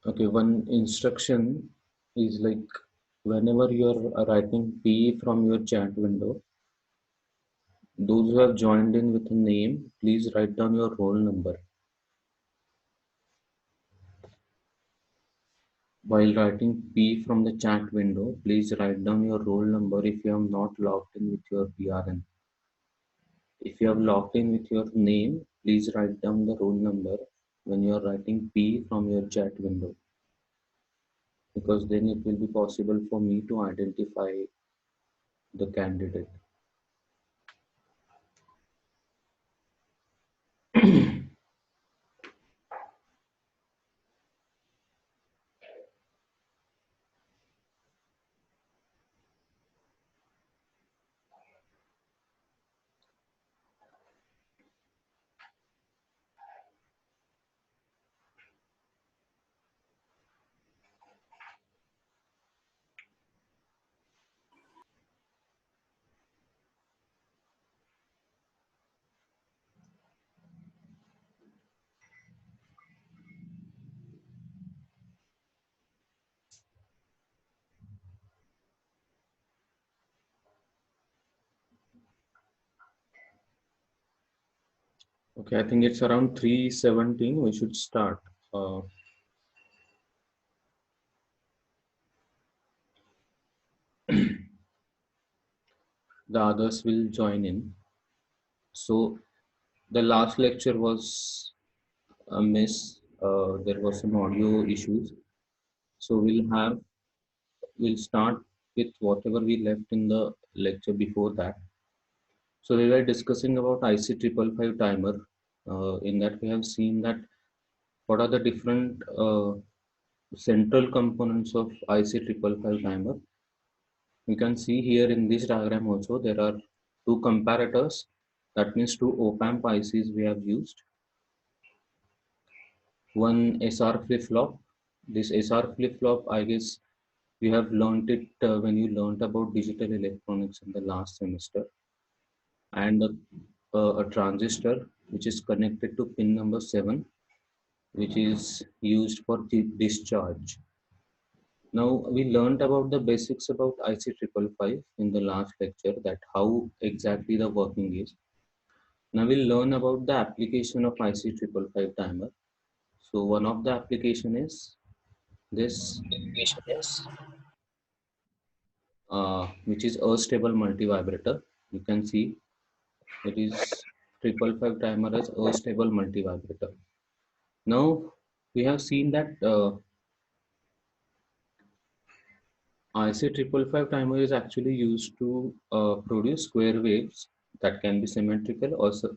Okay, one instruction is like whenever you're writing P from your chat window, those who have joined in with a name, please write down your roll number. While writing P from the chat window, please write down your roll number if you have not logged in with your PRN. If you have logged in with your name, please write down the roll number when you are writing P from your chat window, because then it will be possible for me to identify the candidate. Okay, I think it's around 3:17. We should start. Uh, the others will join in. So the last lecture was a miss. There was some audio issues. So we'll start with whatever we left in the lecture before that. So we were discussing about IC 555 timer. In that we have seen that what are the different central components of IC 555 timer. You can see here in this diagram also there are two comparators, that means two op-amp ICs we have used. One SR flip-flop. This SR flip-flop, I guess you have learned it when you learned about digital electronics in the last semester. And a transistor which is connected to pin number 7, which is used for discharge. Now we learned about the basics about IC 555 in the last lecture, that how exactly the working is. Now we'll learn about the application of IC 555 timer. So one of the application is this, which is a stable multivibrator. You can see it is 555 timer as a stable multivibrator. Now we have seen that IC 555 timer is actually used to produce square waves that can be symmetrical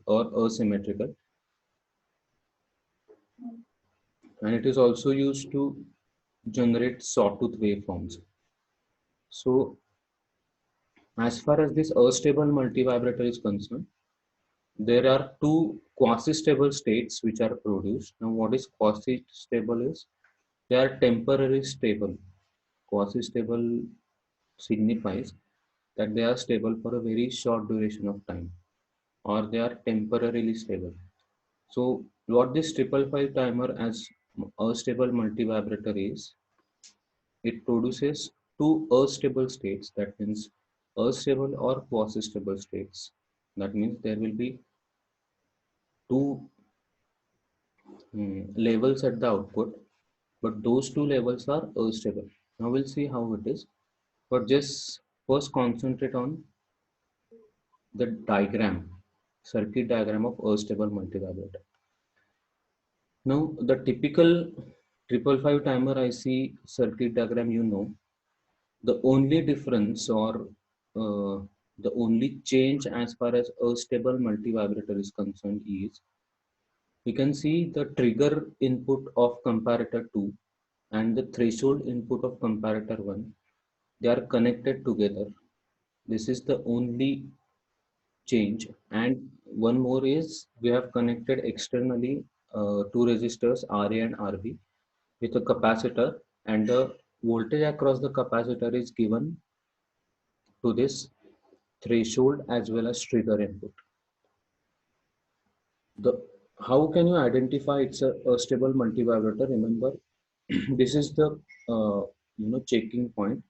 or asymmetrical, and it is also used to generate sawtooth waveforms. So as far as this astable multivibrator is concerned, there are two quasi-stable states which are produced. Now what is quasi-stable is, they are temporarily stable. Quasi-stable signifies that they are stable for a very short duration of time, or they are temporarily stable. So what this 555 timer as a stable multivibrator is, it produces two astable states, that means astable or quasi-stable states. That means there will be two levels at the output, but those two levels are astable. Now we'll see how it is, but just first concentrate on the diagram, circuit diagram of astable multivibrator. Now the typical 555 timer IC circuit diagram, the only difference or the only change as far as a stable multivibrator is concerned is, you can see the trigger input of comparator 2 and the threshold input of comparator 1, they are connected together. This is the only change. And one more is, we have connected externally two resistors RA and RB with a capacitor, and the voltage across the capacitor is given to this threshold as well as trigger input. The How can you identify it's a stable multivibrator? Remember, this is the checking point.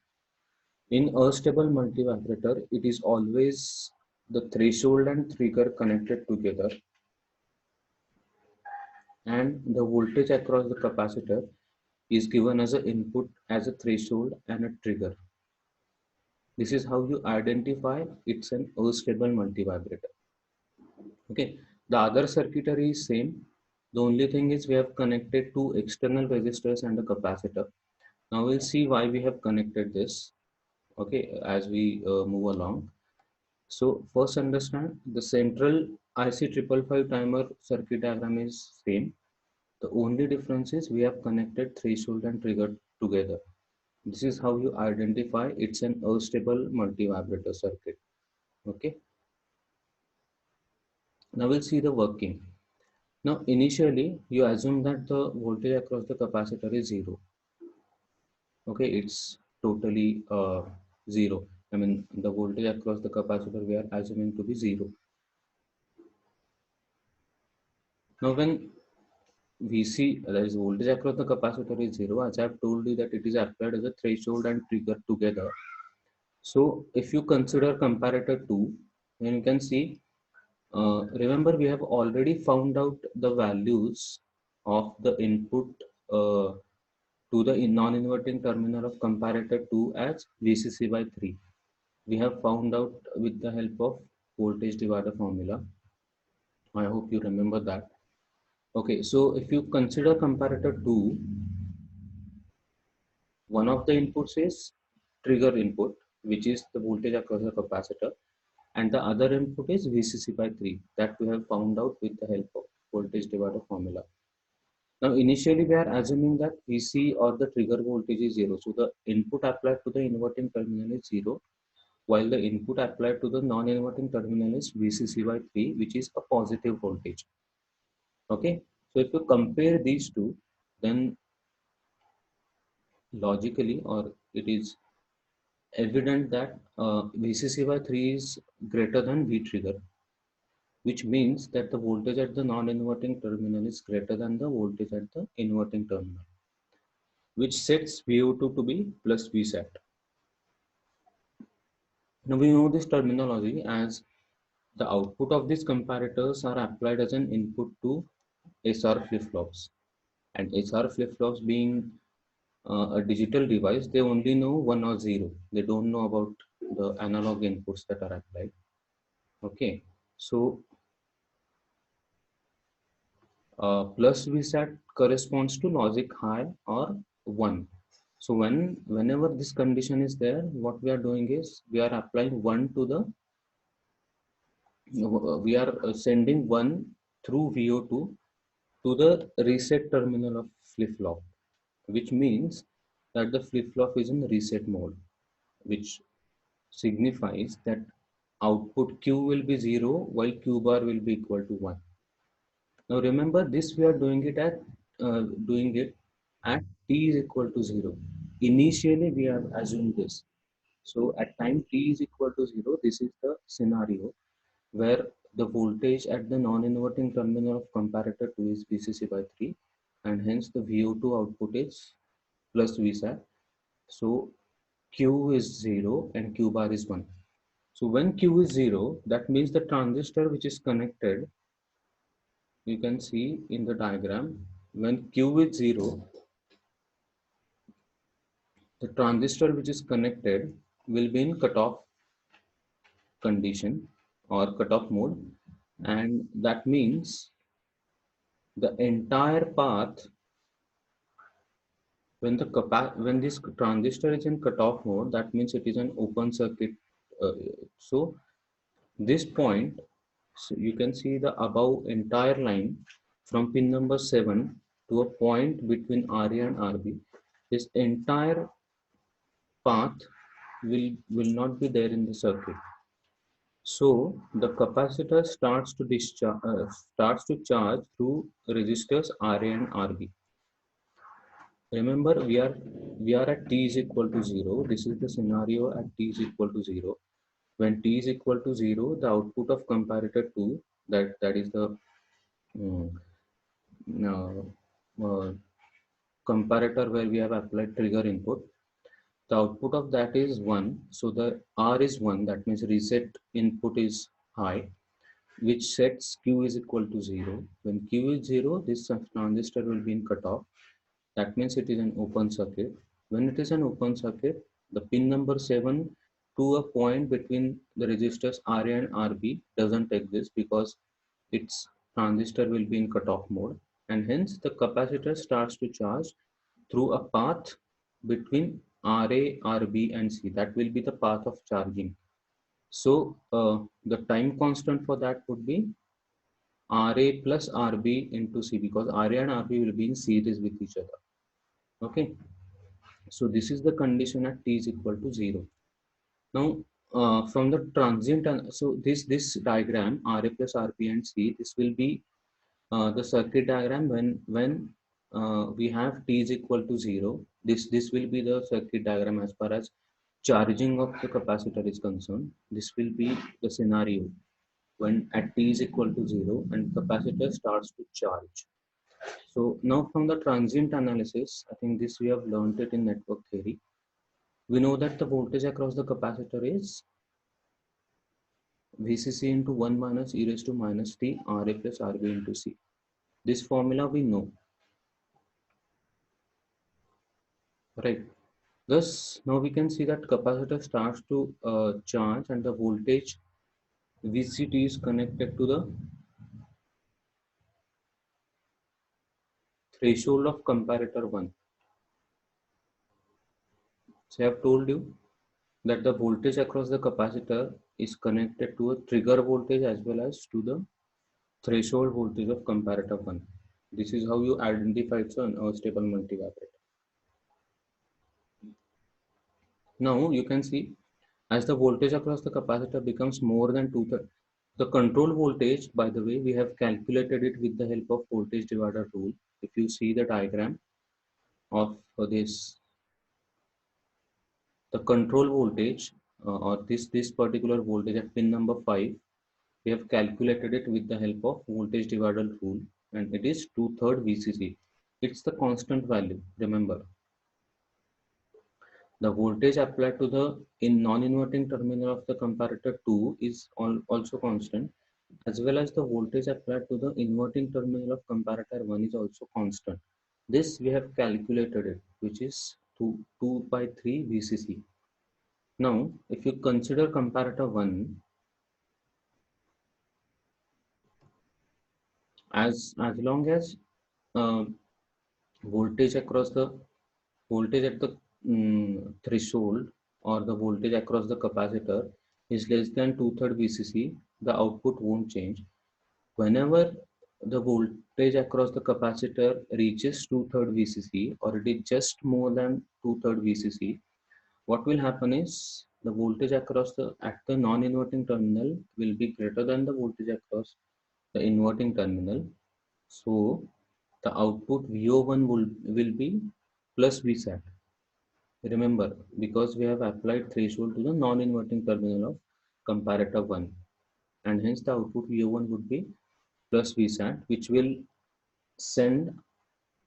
In a stable multivibrator, it is always the threshold and trigger connected together, and the voltage across the capacitor is given as an input as a threshold and a trigger. This is how you identify it's an unstable multivibrator. Okay, the other circuitry is same. The only thing is we have connected two external resistors and a capacitor. Now we'll see why we have connected this. Okay, as we move along. So first understand the central IC 555 timer circuit diagram is same. The only difference is we have connected threshold and trigger together. This is how you identify it's an unstable multivibrator circuit. Okay. Now we'll see the working. Now initially you assume that the voltage across the capacitor is zero. Okay, it's totally zero. I mean the voltage across the capacitor we are assuming to be zero. Now when we see that is voltage across the capacitor is zero, as I have told you that it is applied as a threshold and trigger together. So if you consider comparator 2, then you can see, remember we have already found out the values of the input uh, to the non-inverting terminal of comparator 2 as VCC by 3. We have found out with the help of voltage divider formula. I hope you remember that. Okay, so if you consider comparator 2, one of the inputs is trigger input, which is the voltage across the capacitor, and the other input is VCC by 3 that we have found out with the help of voltage divider formula. Now, initially we are assuming that VC or the trigger voltage is 0. So, the input applied to the inverting terminal is 0, while the input applied to the non-inverting terminal is VCC by 3, which is a positive voltage. Okay. So, if you compare these two, then logically, or it is evident that VCC by 3 is greater than V trigger, which means that the voltage at the non-inverting terminal is greater than the voltage at the inverting terminal, which sets VO2 to be plus Vsat. Now we know this terminology as the output of these comparators are applied as an input to SR flip-flops. And SR flip-flops being a digital device, they only know 1 or 0. They don't know about the analog inputs that are applied. Okay, so plus Vsat corresponds to logic high or 1. So whenever this condition is there, what we are doing is we are applying 1 to the, we are sending 1 through VO2 to the reset terminal of flip-flop, which means that the flip-flop is in reset mode, which signifies that output Q will be 0 while Q bar will be equal to 1. Now remember this we are doing it at t is equal to 0. Initially we have assumed this. So at time t is equal to 0, this is the scenario where the voltage at the non-inverting terminal of comparator 2 is VCC by 3, and hence the VO2 output is plus Vsat. So Q is 0 and Q bar is 1. So when Q is 0, that means the transistor which is connected, you can see in the diagram, when Q is 0, the transistor which is connected will be in cutoff condition or cutoff mode, and that means the entire path, when this transistor is in cutoff mode, that means it is an open circuit. So this point, so you can see the above entire line from pin number 7 to a point between RA and RB. This entire path will not be there in the circuit. So the capacitor starts to charge through resistors RA and RB. Remember, we are at t is equal to 0. This is the scenario at t is equal to 0. When t is equal to 0, the output of comparator 2, that is the mm, uh, comparator where we have applied trigger input. The output of that is 1. So the R is 1. That means reset input is high, which sets Q is equal to 0. When Q is 0, this transistor will be in cutoff. That means it is an open circuit. When it is an open circuit, the pin number 7 to a point between the resistors RA and RB doesn't exist because its transistor will be in cutoff mode, and hence the capacitor starts to charge through a path between RA, RB and C. That will be the path of charging. So the time constant for that would be RA plus RB into C, because RA and RB will be in series with each other. Okay. So this is the condition at t is equal to 0. Now, from the transient, so this diagram RA plus RB and C, this will be the circuit diagram when we have t is equal to 0. This will be the circuit diagram as far as charging of the capacitor is concerned. This will be the scenario when at t is equal to 0 and capacitor starts to charge. So now from the transient analysis, I think this we have learned it in network theory. We know that the voltage across the capacitor is VCC into 1 minus e raised to minus t RA plus RB into C. This formula we know, right? Thus, now we can see that capacitor starts to charge and the voltage VCT is connected to the threshold of comparator 1. So I have told you that the voltage across the capacitor is connected to a trigger voltage as well as to the threshold voltage of comparator 1. This is how you identify it's an unstable multivibrator. Now you can see as the voltage across the capacitor becomes more than 2/3, the control voltage, by the way, we have calculated it with the help of voltage divider rule. If you see the diagram of this, the control voltage or this particular voltage at pin number 5, we have calculated it with the help of voltage divider rule, and it is 2/3 VCC. It's the constant value, remember. The voltage applied to the in non-inverting terminal of the comparator 2 is also constant, as well as the voltage applied to the inverting terminal of comparator 1 is also constant. This we have calculated it, which is 2 by 3 VCC. Now, if you consider comparator 1 as long as uh, voltage across the voltage at the threshold or the voltage across the capacitor is less than 2/3 VCC, the output won't change. Whenever the voltage across the capacitor reaches 2/3 VCC or it is just more than 2/3 VCC, what will happen is the voltage across the at the non-inverting terminal will be greater than the voltage across the inverting terminal. So the output VO1 will be plus VSAT. Remember, because we have applied threshold to the non-inverting terminal of comparator 1, and hence the output VO1 would be plus VSAT, which will send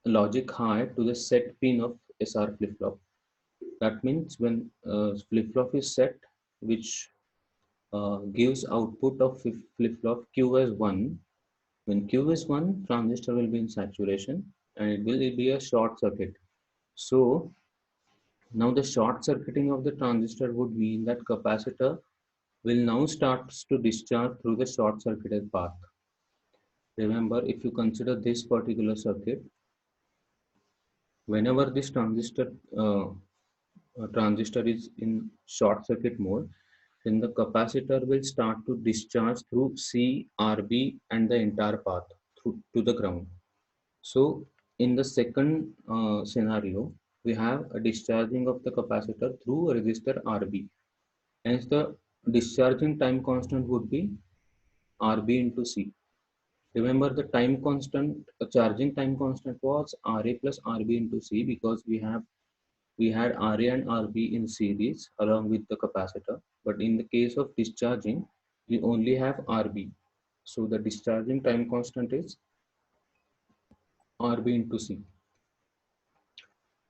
logic high to the set pin of SR flip-flop. That means when flip-flop is set, which gives output of flip-flop Q as 1. When Q is 1, transistor will be in saturation and it will be a short circuit. So now the short circuiting of the transistor would mean that capacitor will now start to discharge through the short circuited path. Remember, if you consider this particular circuit, whenever this transistor is in short circuit mode, then the capacitor will start to discharge through C, RB and the entire path through to the ground. So in the second scenario, we have a discharging of the capacitor through a resistor RB. Hence the discharging time constant would be RB into C. Remember the time constant, charging time constant was RA plus RB into C, because we had RA and RB in series along with the capacitor. But in the case of discharging, we only have RB. So the discharging time constant is RB into C.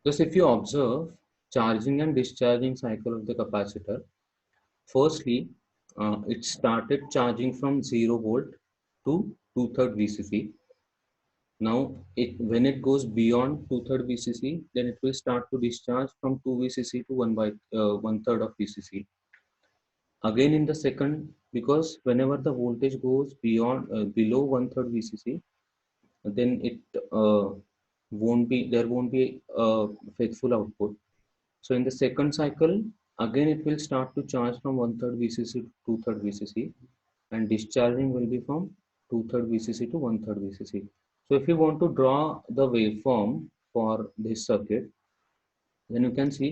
Thus, if you observe charging and discharging cycle of the capacitor, firstly, it started charging from 0 volt to 2/3 VCC. Now, when it goes beyond 2/3 VCC, then it will start to discharge from 2 VCC to 1/3 of VCC. Again, in the second, because whenever the voltage goes below 1/3 VCC, then it there won't be a faithful output. So in the second cycle, again it will start to charge from 1/3 VCC to 2/3 VCC, and discharging will be from 2/3 VCC to 1/3 VCC. So if you want to draw the waveform for this circuit, then you can see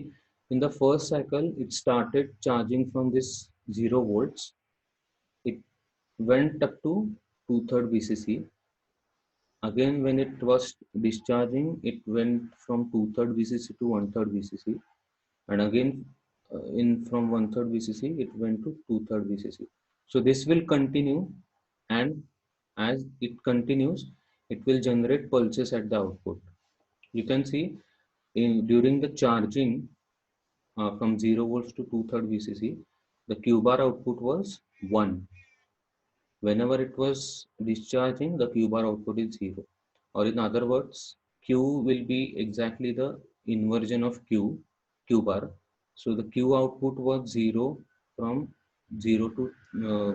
in the first cycle it started charging from this 0 volts. It went up to 2/3 VCC. Again, when it was discharging, it went from 2/3 VCC to 1/3 VCC, and again in from 1/3 VCC it went to 2/3 VCC. So this will continue, and as it continues, it will generate pulses at the output. You can see during the charging from 0 volts to 2/3 VCC, the Q bar output was 1. Whenever it was discharging, the Q bar output is 0. Or in other words, Q will be exactly the inversion of Q bar. So the Q output was 0 from 0 to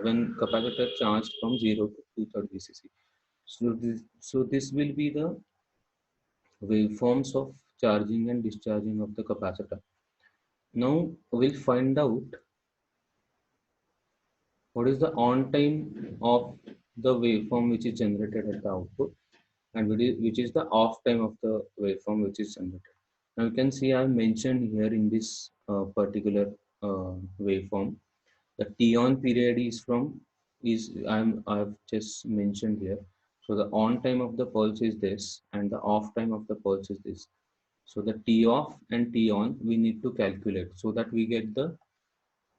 when capacitor charged from 0 to 2/3 VCC. So this will be the waveforms of charging and discharging of the capacitor. Now we'll find out what is the on time of the waveform which is generated at the output, and which is the off time of the waveform which is generated. Now you can see I have mentioned here in this particular waveform, the T-on period I've just mentioned here. So the on time of the pulse is this, and the off time of the pulse is this. So the T off and T on we need to calculate so that we get the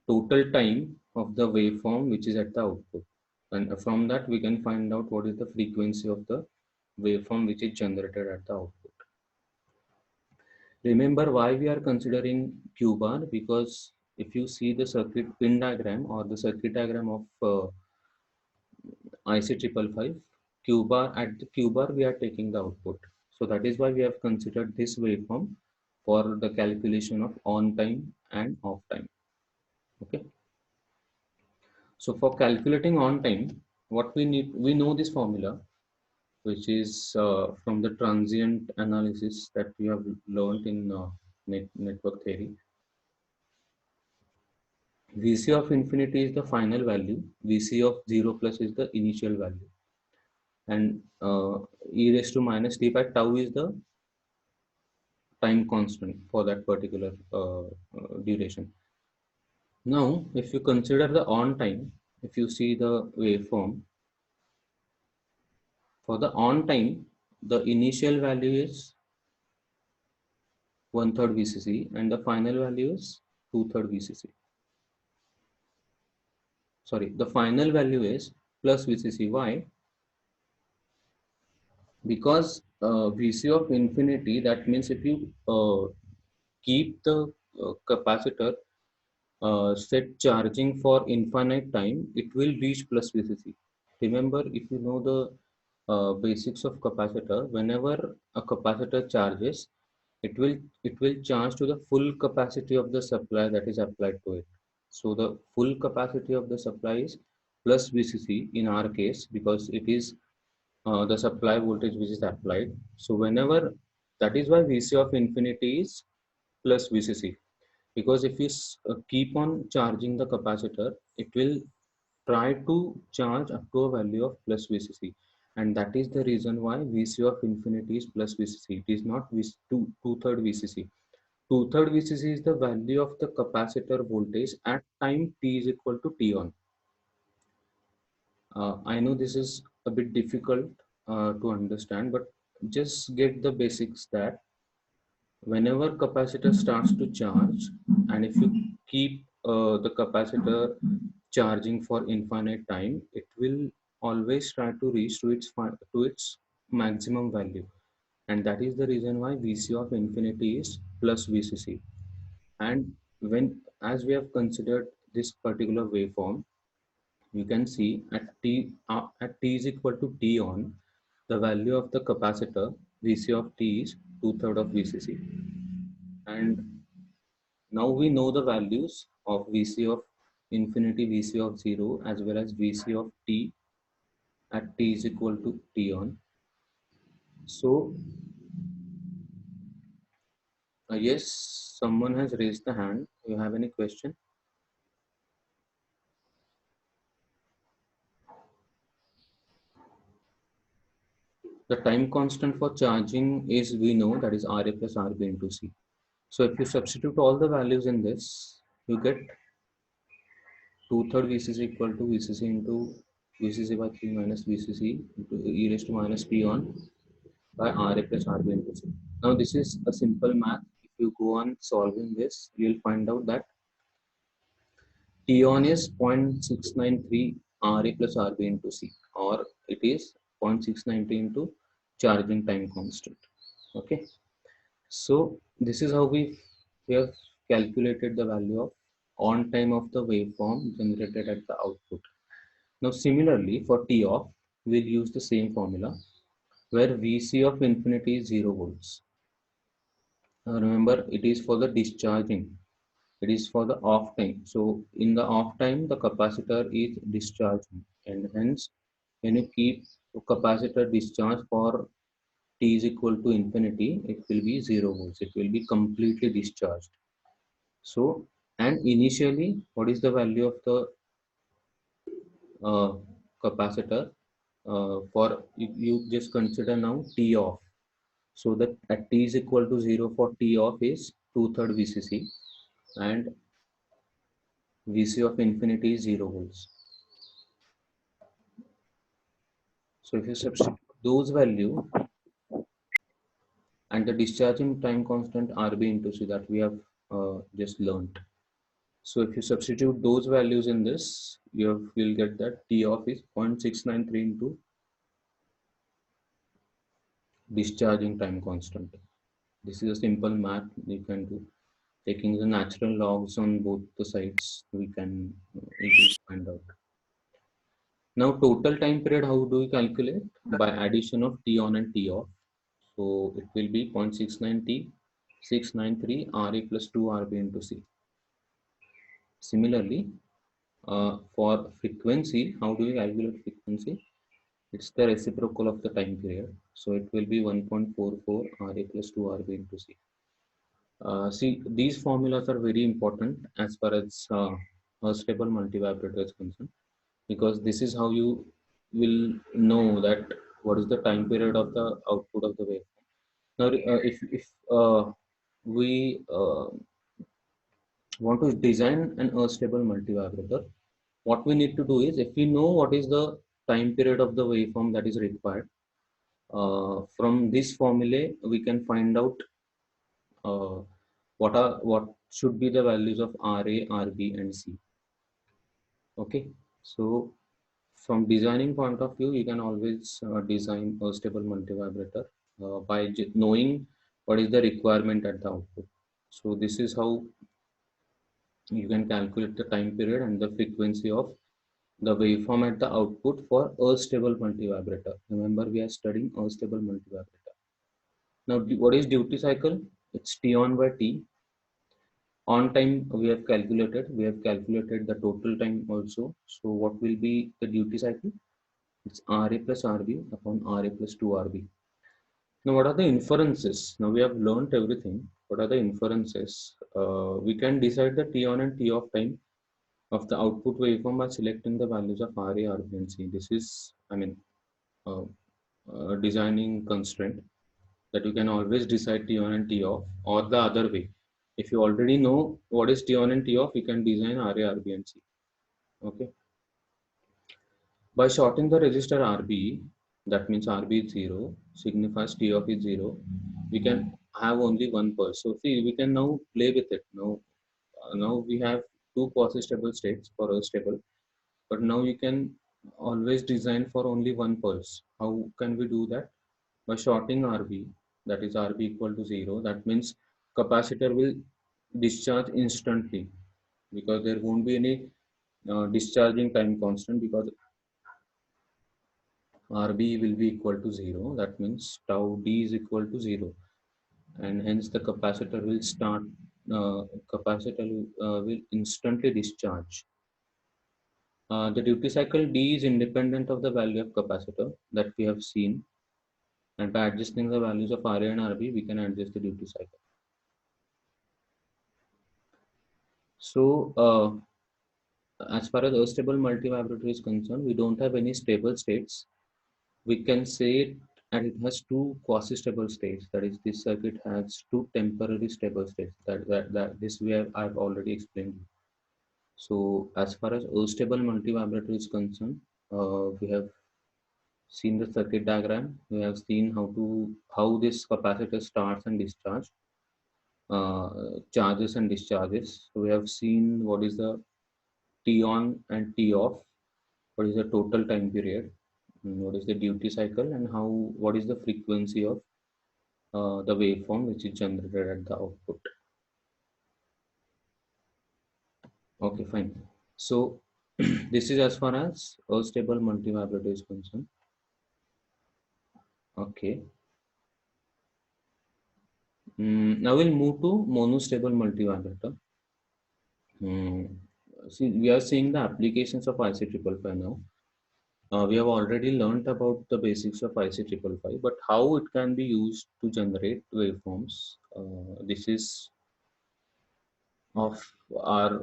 total time of the waveform which is at the output, and from that we can find out what is the frequency of the waveform which is generated at the output. Remember why we are considering Q bar, because if you see the circuit pin diagram or the circuit diagram of IC 555, Q bar, at the Q bar we are taking the output. So that is why we have considered this waveform for the calculation of on time and off time. Okay. So for calculating on time, what we need, we know this formula, which is from the transient analysis that we have learned in network theory. Vc of infinity is the final value, Vc of 0 plus is the initial value, and e raised to minus t by tau is the time constant for that particular duration. Now, if you consider the on time, if you see the waveform, for the on time, the initial value is 1/3 VCC and the final value is 2/3 VCC. Sorry, the final value is plus VCC. Why? Because Vc of infinity, that means if you keep the capacitor set charging for infinite time, it will reach plus VCC. Remember, if you know the basics of capacitor, whenever a capacitor charges, it will charge to the full capacity of the supply that is applied to it. So the full capacity of the supply is plus VCC in our case, because it is the supply voltage which is applied. So whenever, that is why Vc of infinity is plus VCC, because if you keep on charging the capacitor, it will try to charge up to a value of plus VCC, and that is the reason why Vc of infinity is plus VCC. It is not 2/3 VCC. 2/3 VCC is the value of the capacitor voltage at time t is equal to t on. I know this is a bit difficult to understand, but just get the basics that whenever capacitor starts to charge, and if you keep the capacitor charging for infinite time, it will always try to reach to its maximum value. and that is the reason why VC of infinity is plus VCC. And when, as we have considered this particular waveform, you can see at t is equal to t on, the value of the capacitor VC of t is 2/3 of VCC. And now we know the values of VC of infinity, VC of 0, as well as VC of t at t is equal to t on. So yes, someone has raised the hand. You have any question? The time constant for charging is, we know, that is Ra plus Rb into C. So if you substitute all the values in this, you get 2/3 VCC equal to VCC into VCC by 3 minus VCC into e raised to minus t on by Ra plus Rb into C. Now this is a simple math. If you go on solving this, you'll find out that T on is 0.693 Ra plus Rb into C, or it is 0.693 into charging time constant. Okay. So this is how we have calculated the value of on time of the waveform generated at the output. Now similarly for T off, we'll use the same formula where VC of infinity is 0 volts. Now remember, it is for the discharging. It is for the off time. So in the off time, the capacitor is discharging, and hence when you keep capacitor discharged for t is equal to infinity, it will be 0 volts. It will be completely discharged. So, and initially, what is the value of the uh, capacitor? For you just consider now t off. So that at t is equal to 0 for t off is 2/3 VCC, and VC of infinity is 0 volts. So if you substitute those value and the discharging time constant Rb into C that we have just learned. So if you substitute those values in this, you'll get that T off is 0.693 into discharging time constant. This is a simple math you can do. Taking the natural logs on both the sides, we can easily find out. Now total time period, how do we calculate? By addition of T on and T off. So it will be 0.69T 693 Ra plus 2 Rb into C. Similarly, for frequency, how do we calculate frequency? It's the reciprocal of the time period. So it will be 1.44 Ra plus 2 Rb into C. See, these formulas are very important as far as a stable multivibrator is concerned, because this is how you will know that what is the time period of the output of the wave. Now, if we want to design an stable multivibrator, what we need to do is, if we know what is the time period of the waveform that is required, from this formula we can find out uh, what should be the values of Ra, Rb, and C. Okay, so from designing point of view, you can always design a stable multivibrator by knowing what is the requirement at the output. So this is how you can calculate the time period and the frequency of the waveform at the output for a stable multivibrator. Remember, we are studying a stable multivibrator. Now, what is duty cycle? It's T on by T. On time, we have calculated the total time also. So what will be the duty cycle? It's Ra plus Rb upon Ra plus 2 Rb. Now, what are the inferences? Now we have learned everything. What are the inferences? We can decide the T on and T off time of the output waveform by selecting the values of Ra, Rb, and C. This is, uh, designing constraint that you can always decide T on and T off, or the other way. If you already know what is T on and T off, you can design Ra, Rb, and C. Okay. By shorting the resistor Rb, that means Rb is 0, signifies T off is 0, we can have only one pulse. So see, we can now play with it. Now we have two quasi-stable states for a stable, but now you can always design for only one pulse. How can we do that? By shorting Rb, that is RB equal to 0, that means capacitor will discharge instantly, because there won't be any discharging time constant, because RB will be equal to 0. That means tau D is equal to 0, and hence the capacitor will start. Will instantly discharge. The duty cycle D is independent of the value of capacitor that we have seen, and by adjusting the values of RA and RB, we can adjust the duty cycle. So, as far as astable multivibrator is concerned, we don't have any stable states. We can say it, and it has two quasi-stable states. That is, this circuit has two temporary stable states. That this we have I've already explained. So, as far as astable multivibrator is concerned, we have seen the circuit diagram. We have seen how this capacitor starts and discharges, charges and discharges. So we have seen what is the T on and T off, what is the total time period, what is the duty cycle, and what is the frequency of the waveform which is generated at the output. Okay, fine. So this is as far as astable multivibrator is concerned. Okay. Now we'll move to monostable multivibrator. See, we are seeing the applications of IC555 now. We have already learned about the basics of IC555, but how it can be used to generate waveforms. This is of our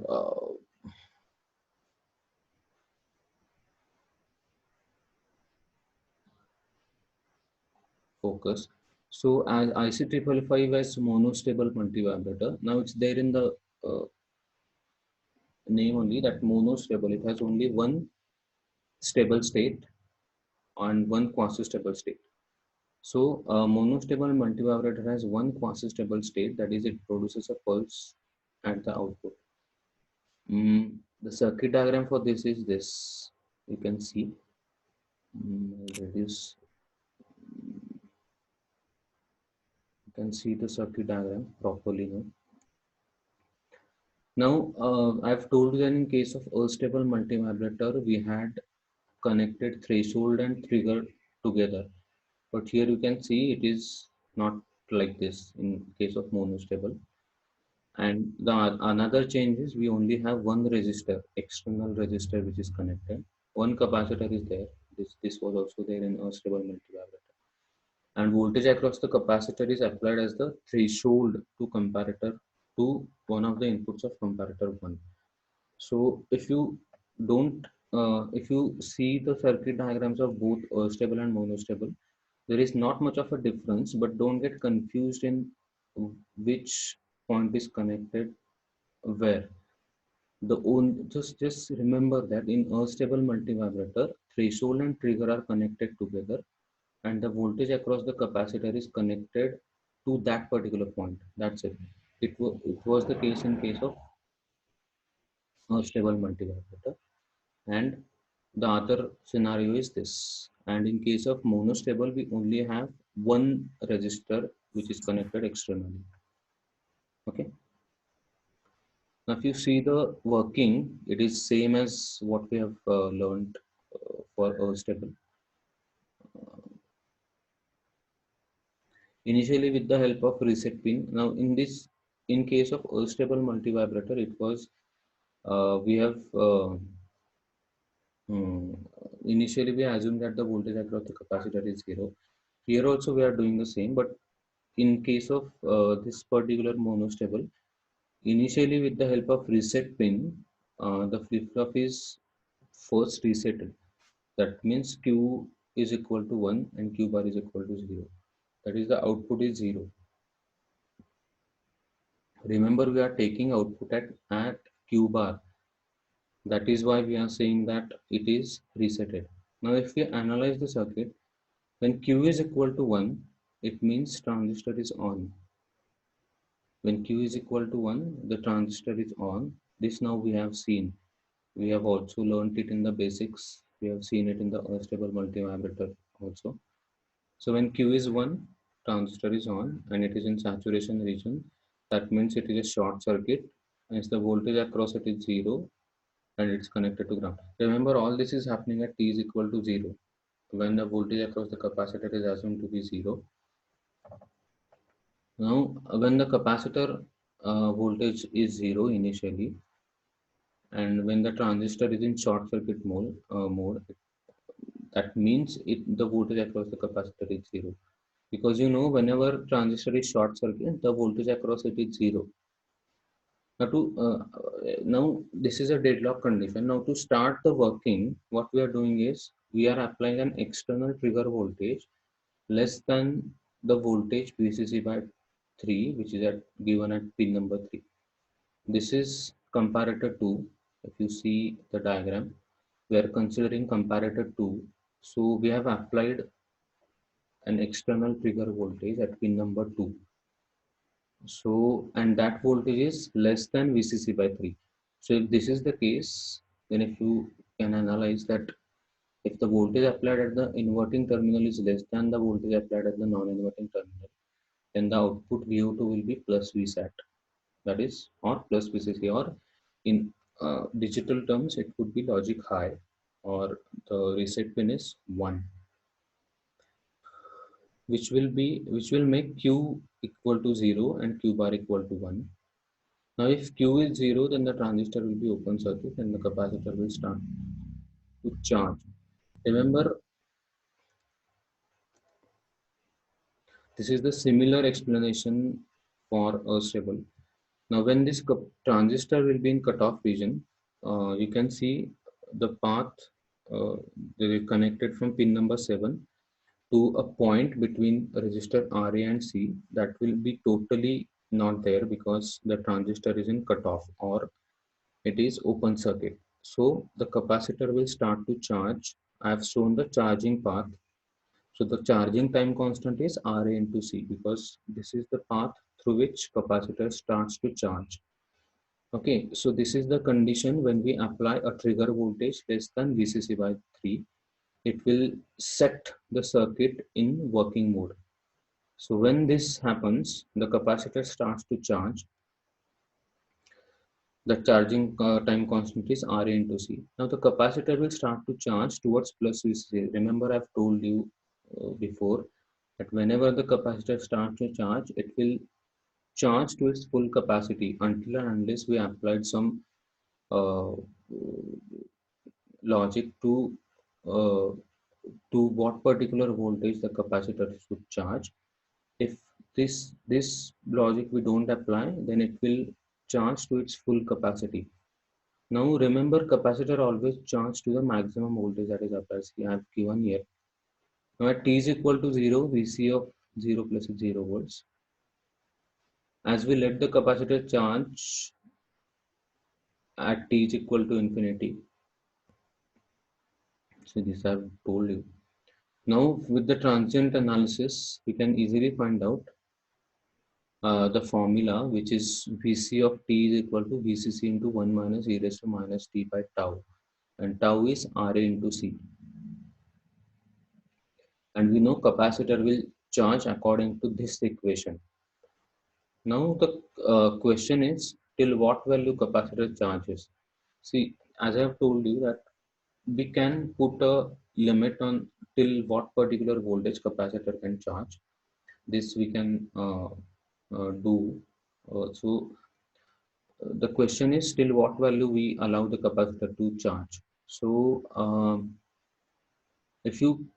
focus. So as IC555 as monostable multivibrator, now it's there in the name only, that monostable. It has only one stable state and one quasi-stable state. So monostable multivibrator has one quasi-stable state, that is, it produces a pulse at the output. The circuit diagram for this is this. You can see. Reduce. You can see the circuit diagram properly now. Now, I've told you that in case of astable multivibrator, we had connected threshold and trigger together. But here you can see it is not like this in case of monostable. And the another change is we only have one resistor, external resistor, which is connected. One capacitor is there. This was also there in astable multivibrator. And voltage across the capacitor is applied as the threshold to comparator to one of the inputs of comparator 1. So if you see the circuit diagrams of both stable and monostable, there is not much of a difference, but don't get confused in which point is connected where. Just remember that in a stable multivibrator, threshold and trigger are connected together, and the voltage across the capacitor is connected to that particular point. That's it. It was the case in case of a stable multivibrator, and the other scenario is this. And in case of monostable, we only have one resistor which is connected externally. Okay. Now, if you see the working, it is same as what we have learned for astable. Initially, with the help of reset pin. Now, in case of astable multivibrator, it was we have initially we assume that the voltage across the capacitor is 0. Here also we are doing the same, but in case of this particular monostable, initially with the help of reset pin, the flip-flop is first resetted. That means Q is equal to 1 and Q bar is equal to 0. That is, the output is 0. Remember, we are taking output at Q bar. That is why we are saying that it is resetted. Now, if we analyze the circuit, when Q is equal to 1, it means transistor is on. When Q is equal to 1, the transistor is on. This now we have seen. We have also learned it in the basics. We have seen it in the astable multivibrator also. So when Q is 1, transistor is on and it is in saturation region, that means it is a short circuit. As the voltage across it is 0 and it's connected to ground. Remember, all this is happening at t is equal to 0, when the voltage across the capacitor is assumed to be 0. Now, when the capacitor voltage is 0 initially, and when the transistor is in short circuit mode, that means the voltage across the capacitor is 0. Because whenever transistor is short circuit, the voltage across it is 0. Now this is a deadlock condition. Now to start the working, what we are doing is we are applying an external trigger voltage less than the voltage VCC by 3, which is given at pin number 3. This is comparator 2. If you see the diagram, we are considering comparator 2. So we have applied an external trigger voltage at pin number 2. So, and that voltage is less than VCC by 3. So if this is the case, then if you can analyze that if the voltage applied at the inverting terminal is less than the voltage applied at the non-inverting terminal, then the output VO2 will be plus VSAT, that is, or plus VCC, or in digital terms, it could be logic high, or the reset pin is 1, which will make Q equal to 0 and Q bar equal to 1. Now, if Q is 0, then the transistor will be open circuit and the capacitor will start to charge. Remember, this is the similar explanation for a stable. Now, when this transistor will be in cutoff region, you can see the path they will connected from pin number 7 to a point between resistor RA and C that will be totally not there because the transistor is in cutoff, or it is open circuit. So the capacitor will start to charge. I have shown the charging path. So the charging time constant is RA into C because this is the path through which capacitor starts to charge. Okay, so this is the condition when we apply a trigger voltage less than VCC by 3. It will set the circuit in working mode. So when this happens, the capacitor starts to charge. The charging time constant is RA into C. Now the capacitor will start to charge towards plus VCC. Remember, I've told you before that whenever the capacitor starts to charge, it will charge to its full capacity until and unless we applied some uh, logic uh, to what particular voltage the capacitor should charge. If this logic we don't apply, then it will charge to its full capacity. Now remember, capacitor always charge to the maximum voltage that is applied. See, I have given here. Now at t is equal to 0, Vc of 0 plus is 0 volts. As we let the capacitor charge at t is equal to infinity. So this I have told you. Now with the transient analysis, we can easily find out the formula, which is Vc of t is equal to Vcc into 1 minus e raised to minus t by tau, and tau is Ra into C. And we know capacitor will charge according to this equation. Now the question is, till what value capacitor charges? See, as I have told you that we can put a limit on till what particular voltage capacitor can charge. This we can do. The question is, till what value we allow the capacitor to charge. So if you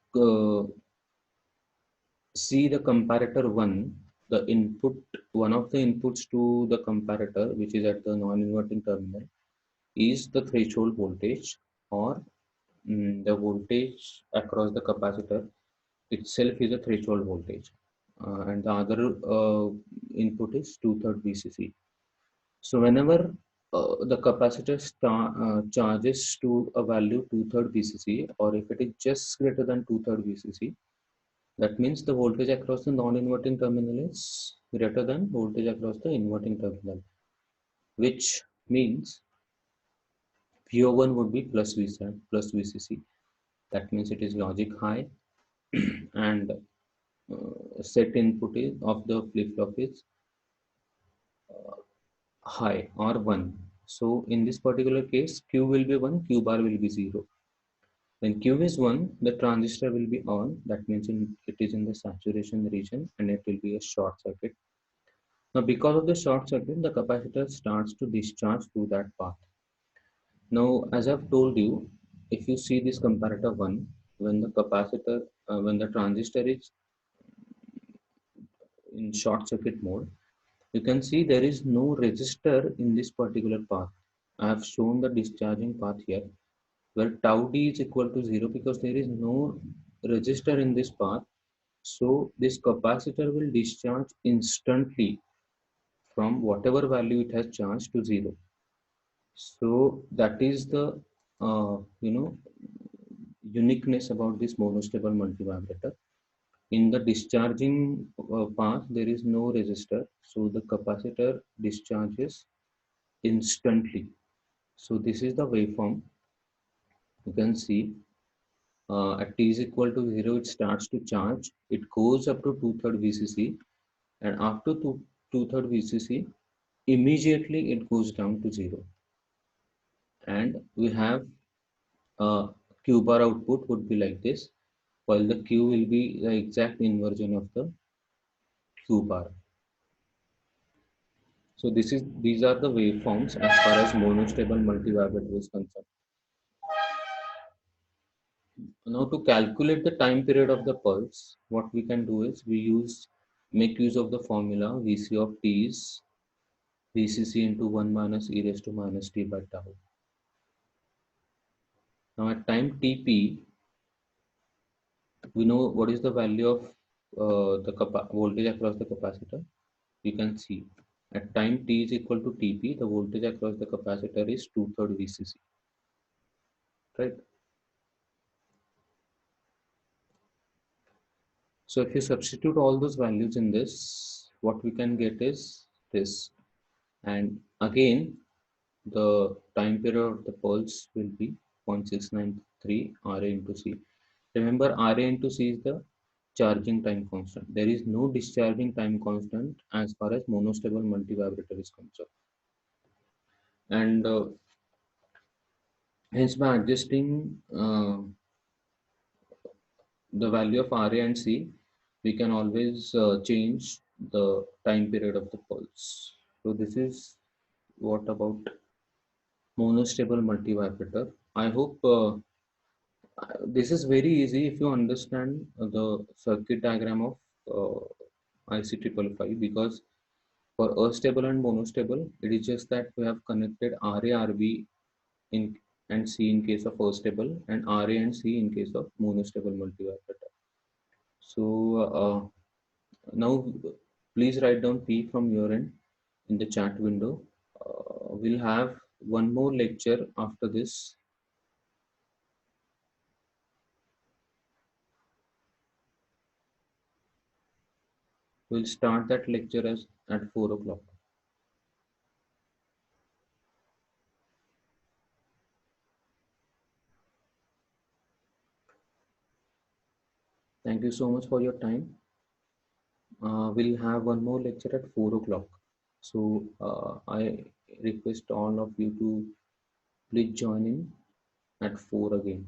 see the comparator 1, the input, one of the inputs to the comparator, which is at the non-inverting terminal, is the threshold voltage, or the voltage across the capacitor itself is a threshold voltage, and the other input is 2/3 VCC. So whenever the capacitor charges to a value 2/3 VCC, or if it is just greater than 2/3 VCC, that means the voltage across the non-inverting terminal is greater than voltage across the inverting terminal, which means VO1 would be plus VCC. That means it is logic high, and set input is of the flip flop is high or 1. So in this particular case, Q will be 1, Q bar will be 0. When Q is 1, the transistor will be on. That means it is in the saturation region and it will be a short circuit. Now, because of the short circuit, the capacitor starts to discharge through that path. Now, as I've told you, if you see this comparator 1, when the capacitor, when the transistor is in short circuit mode, you can see there is no resistor in this particular path. I have shown the discharging path here, where tau d is equal to 0 because there is no resistor in this path. So this capacitor will discharge instantly from whatever value it has charged to 0. So that is the uniqueness about this monostable multivibrator. In the discharging path, there is no resistor, so the capacitor discharges instantly. So this is the waveform. You can see at t is equal to 0, it starts to charge. It goes up to 2/3 VCC, and after 2/3 VCC, immediately it goes down to 0. And we have Q bar output would be like this, while the Q will be the exact inversion of the Q bar. So these are the waveforms as far as monostable multivibrator is concerned. Now to calculate the time period of the pulse, what we can do is make use of the formula Vc of t is Vcc into 1 minus e raised to minus t by tau. Now at time Tp, we know what is the value of the voltage across the capacitor. You can see at time t is equal to Tp, the voltage across the capacitor is 2/3 Vcc, right? So if you substitute all those values in this, what we can get is this. And again, the time period of the pulse will be 0.693 Ra into C. Remember, Ra into C is the charging time constant. There is no discharging time constant as far as monostable multivibrator is concerned. And hence by adjusting the value of Ra and C, we can always change the time period of the pulse. So this is what about monostable multivibrator. I hope this is very easy if you understand the circuit diagram of IC555, because for astable and monostable, it is just that we have connected RA, RB in and C in case of astable, and RA and C in case of monostable multivibrator. So now please write down P from your end in the chat window. We'll have one more lecture after this. We'll start that lecture at 4 o'clock. Thank you so much for your time. We'll have one more lecture at 4 o'clock. So I request all of you to please join in at 4 again.